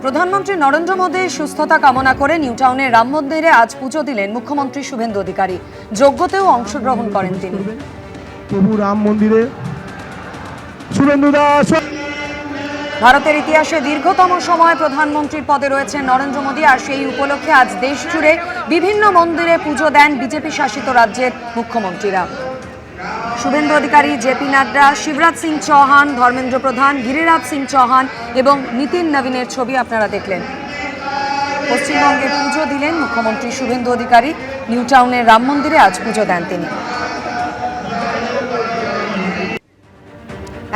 প্রধানমন্ত্রী নরেন্দ্র মোদীর সুস্থতা কামনা করে নিউটাউনের রাম মন্দিরে আজ পুজো দিলেন মুখ্যমন্ত্রী শুভেন্দু অধিকারী। যজ্ঞতেও অংশগ্রহণ করেন তিনি। প্রভু রাম মন্দিরে শুভেন্দু দাস। ভারতের ইতিহাসে দীর্ঘতম সময় প্রধানমন্ত্রীর পদে রয়েছেন নরেন্দ্র মোদী, আর সেই উপলক্ষে আজ দেশ জুড়ে বিভিন্ন মন্দিরে পুজো দেন বিজেপি শাসিত রাজ্যের মুখ্যমন্ত্রীরা। শুভেন্দু অধিকারী, জেপি নাড্ডা, শিবরাজ সিং চৌহান, ধর্মেন্দ্র প্রধান, গিরিরাজ সিং চৌহান এবং নিতিন নবীনের ছবি আপনারা দেখলেন। পশ্চিমবঙ্গে পুজো দিলেন মুখ্যমন্ত্রী শুভেন্দু অধিকারী। নিউটাউনের রাম মন্দিরে আজ পুজো দেন তিনি।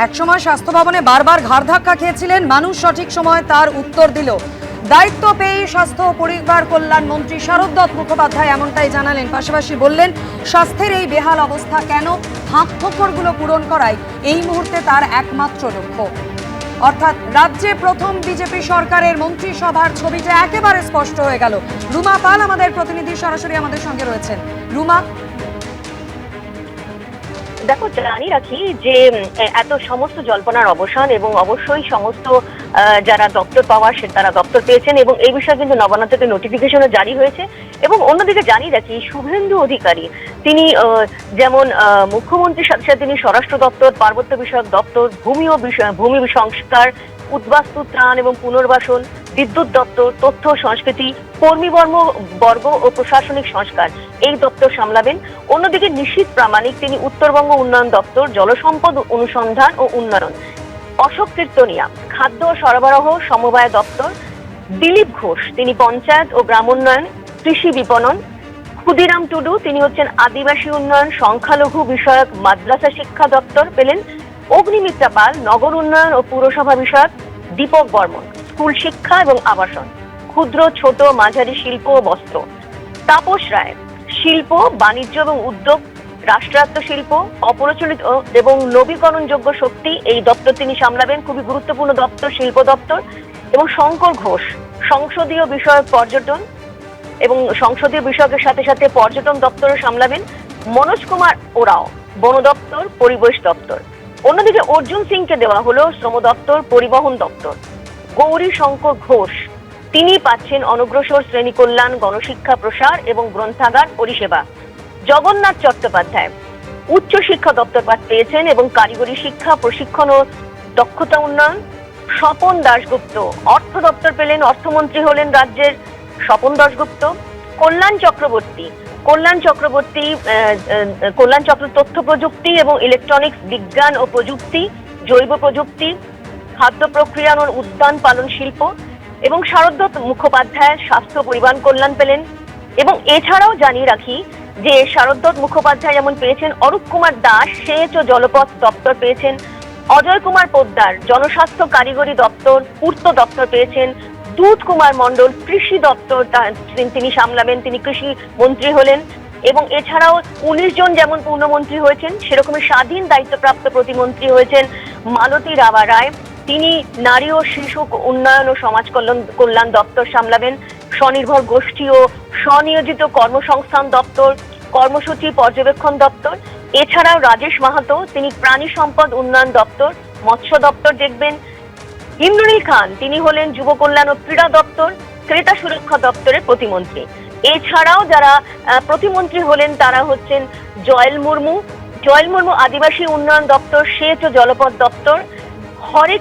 একসময় স্বাস্থ্য ভবনে বারবার ঘাড় ধাক্কা খেয়েছিলেন, মানুষ সঠিক সময় তার উত্তর দিল। দায়িত্ব পেয়ে স্বাস্থ্য ও পরিবার কল্যাণ মন্ত্রী শারদ মুখোপাধ্যায় এমনটাই জানালেন। পাশাপাশি বললেন, স্বাস্থ্যের এই বেহাল অবস্থা কেন, ফাঁকফোকরগুলো পূরণ করাই এই মুহূর্তে তার একমাত্র লক্ষ্য। অর্থাৎ রাজ্যে প্রথম বিজেপি সরকারের মন্ত্রিসভার ছবিটা একেবারে স্পষ্ট হয়ে গেল। রুমা পাল আমাদের প্রতিনিধি সরাসরি আমাদের সঙ্গে রয়েছেন। রুমা, দেখো, জানি রাখি যে এত সমস্ত জল্পনার অবসান এবং অবশ্যই সমস্ত যারা দপ্তর পাওয়ার তারা দপ্তর পেয়েছেন এবং এই বিষয়ে কিন্তু নবান্ন থেকে নোটিফিকেশনও জারি হয়েছে। এবং অন্যদিকে জানি রাখি, শুভেন্দু অধিকারী তিনি যেমন মুখ্যমন্ত্রীর সাথে সাথে তিনি স্বরাষ্ট্র দপ্তর, পার্বত্য বিষয়ক দপ্তর, ভূমি সংস্কার, উদ্বাস্তু ত্রাণ এবং পুনর্বাসন, বিদ্যুৎ দপ্তর, তথ্য সংস্কৃতি, কর্মী বর্গ ও প্রশাসনিক সংস্কার এই দপ্তর সামলাবেন। অন্যদিকে নিশীথ প্রামাণিক তিনি উত্তরবঙ্গ উন্নয়ন দপ্তর, জলসম্পদ অনুসন্ধান ও উন্নয়ন, অশোক কীর্তনিয়া খাদ্য ও সরবরাহ সমবায় দপ্তর, দিলীপ ঘোষ তিনি পঞ্চায়েত ও গ্রামোন্নয়ন, কৃষি বিপণন, ক্ষুদিরাম টুডু তিনি হচ্ছেন আদিবাসী উন্নয়ন, সংখ্যালঘু বিষয়ক মাদ্রাসা শিক্ষা দপ্তর পেলেন, অগ্নিমিত্রা পাল নগর উন্নয়ন ও পুরসভা বিষয়ক, দীপক বর্মন স্কুল শিক্ষা এবং আবাসন, ক্ষুদ্র ছোট মাঝারি শিল্প ও বস্ত্র, তাপস রায় শিল্প বাণিজ্য এবং উদ্যোগ, রাষ্ট্রায়ত্ত শিল্প, অপ্রচলিত এবং নবীকরণযোগ্য শক্তি এই দপ্তর তিনি সামলাবেন, খুবই গুরুত্বপূর্ণ দপ্তর শিল্প দপ্তর। এবং শঙ্কর ঘোষ সংসদীয় বিষয়ক পর্যটন এবং সংসদীয় বিষয়কের সাথে সাথে পর্যটন দপ্তরও সামলাবেন। মনোজ কুমার ওরাও বন দপ্তর, পরিবেশ দপ্তর। অন্যদিকে অর্জুন সিংকে দেওয়া হলো শ্রম দপ্তর, পরিবহন দপ্তর। গৌরী শঙ্কর ঘোষ তিনি পাচ্ছেন অনগ্রসর শ্রেণী কল্যাণ, গণশিক্ষা প্রসার এবং গ্রন্থাগার পরিষেবা। জগন্নাথ চট্টোপাধ্যায় উচ্চ শিক্ষা দপ্তর পেয়েছেন এবং কারিগরি শিক্ষা, প্রশিক্ষণ ও দক্ষতা উন্নয়ন। স্বপন দাশগুপ্ত অর্থ দপ্তর পেলেন, অর্থমন্ত্রী হলেন রাজ্যের স্বপন দাশগুপ্ত। কল্যাণ চক্র তথ্য প্রযুক্তি এবং ইলেকট্রনিক্স, বিজ্ঞান ও প্রযুক্তি, জৈব প্রযুক্তি, খাদ্য প্রক্রিয়া ও উদ্যান পালন শিল্প। এবং শারদ মুখোপাধ্যায় স্বাস্থ্য পরিবার কল্যাণ পেলেন। এবং এছাড়াও জানিয়ে রাখি যে শারদ মুখোপাধ্যায় যেমন পেয়েছেন অরূপ কুমার দাস সেচ ও জলপথ দপ্তর পেয়েছেন, অজয় কুমার পোদ্দার জনস্বাস্থ্য কারিগরি দপ্তর, পূর্ত দপ্তর পেয়েছেন, দুধ কুমার মণ্ডল কৃষি দপ্তর তিনি সামলাবেন, তিনি কৃষি মন্ত্রী হলেন। এবং এছাড়াও 19 জন যেমন পূর্ণমন্ত্রী হয়েছেন, সেরকমই স্বাধীন দায়িত্বপ্রাপ্ত প্রতিমন্ত্রী হয়েছেন মালতী রাভা রায়, তিনি নারী ও শিশু উন্নয়ন ও সমাজ কল্যাণ দপ্তর সামলাবেন। স্বনির্ভর গোষ্ঠী ও স্বনিয়োজিত কর্মসংস্থান দপ্তর, কর্মসূচি পর্যবেক্ষণ দপ্তর। এছাড়াও রাজেশ মাহাতো তিনি প্রাণী সম্পদ উন্নয়ন দপ্তর, মৎস্য দপ্তর দেখবেন। ইমরুল খান তিনি হলেন যুব কল্যাণ ও ক্রীড়া দপ্তর, ক্রেতা সুরক্ষা দপ্তরের প্রতিমন্ত্রী। এছাড়াও যারা প্রতিমন্ত্রী হলেন তারা হচ্ছেন জয়েল মুর্মু আদিবাসী উন্নয়ন দপ্তর, সেচ ও জলপথ দপ্তর। হরে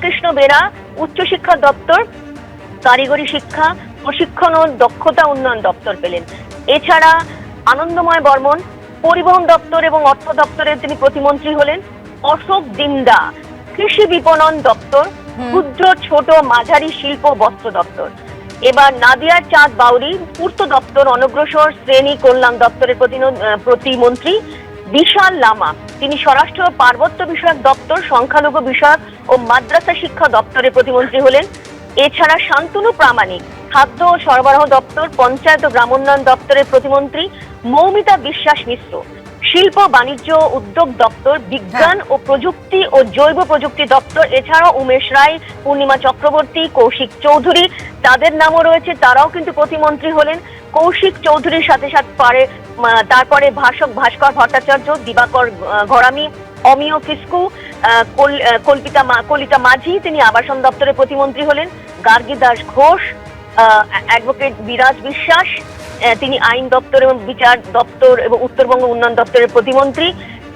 কৃষ্ণ বেরা উচ্চশিক্ষা দপ্তর, কারিগরি শিক্ষা, প্রশিক্ষণ ও দক্ষতা উন্নয়ন দপ্তর পেলেন। এছাড়া আনন্দময় বর্মন পরিবহন দপ্তর এবং অর্থ দপ্তরের তিনি প্রতিমন্ত্রী হলেন। অশোক দিন্দা কৃষি বিপণন দপ্তর, ক্ষুদ্র ছোট মাঝারি শিল্প বস্ত্র দপ্তর। এবার নাদিয়ার চাঁদ বাউরি পূর্ত দপ্তর, অনগ্রসর শ্রেণী কল্যাণ দপ্তরের প্রতিমন্ত্রী। বিশাল লামা তিনি স্বরাষ্ট্র পার্বত্য বিষয়ক দপ্তর, সংখ্যালঘু বিষয়ক ও মাদ্রাসা শিক্ষা দপ্তরের প্রতিমন্ত্রী হলেন। এছাড়া শান্তনু প্রামাণিক খাদ্য ও সরবরাহ দপ্তর, পঞ্চায়েত ও গ্রামোন্নয়ন দপ্তরের প্রতিমন্ত্রী। মৌমিতা বিশ্বাস মিশ্র শিল্প বাণিজ্য উদ্যোগ দপ্তর, বিজ্ঞান ও প্রযুক্তি ও জৈব প্রযুক্তি দপ্তর। এছাড়াও উমেশ রায়, পূর্ণিমা চক্রবর্তী, কৌশিক চৌধুরী তাদের নামও রয়েছে, তারাও কিন্তু প্রতিমন্ত্রী হলেন। কৌশিক চৌধুরীর সাথে তারপরে ভাস্কর ভট্টাচার্য, দিবাকর ঘরামি, অমিয় ফিস্কু, কলিতা মাঝি তিনি আবাসন দপ্তরের প্রতিমন্ত্রী হলেন। গার্গী দাস ঘোষ, অ্যাডভোকেট বিরাজ বিশ্বাস তিনি আইন দপ্তর এবং বিচার দপ্তর এবং উত্তরবঙ্গ উন্নয়ন দপ্তরের প্রতিমন্ত্রী।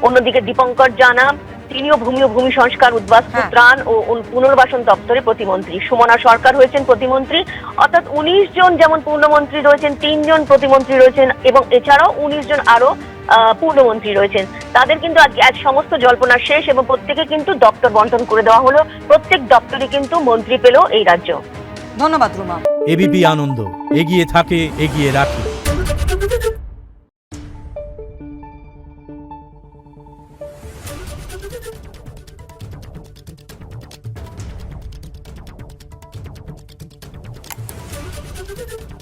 অন্যদিকে দীপঙ্কর জানা তিনিও ভূমি ও ভূমি সংস্কার, উদ্বাস্তু, ত্রাণ ও পুনর্বাসন দপ্তরের প্রতিমন্ত্রী। সুমনা সরকার হয়েছেন প্রতিমন্ত্রী। অর্থাৎ 19 জন যেমন পূর্ণমন্ত্রী রয়েছেন, 3 জন প্রতিমন্ত্রী রয়েছেন এবং এছাড়াও 19 জন আরো পূর্ণমন্ত্রী রয়েছেন। তাদের কিন্তু আজ সমস্ত জল্পনা শেষ এবং প্রত্যেকে কিন্তু দপ্তর বন্টন করে দেওয়া হলো। প্রত্যেক দপ্তরে কিন্তু মন্ত্রী পেল এই রাজ্য। ধন্যবাদ রুমা। এবিপি আনন্দ, এগিয়ে থাকে, এগিয়ে রাখে। Thank you.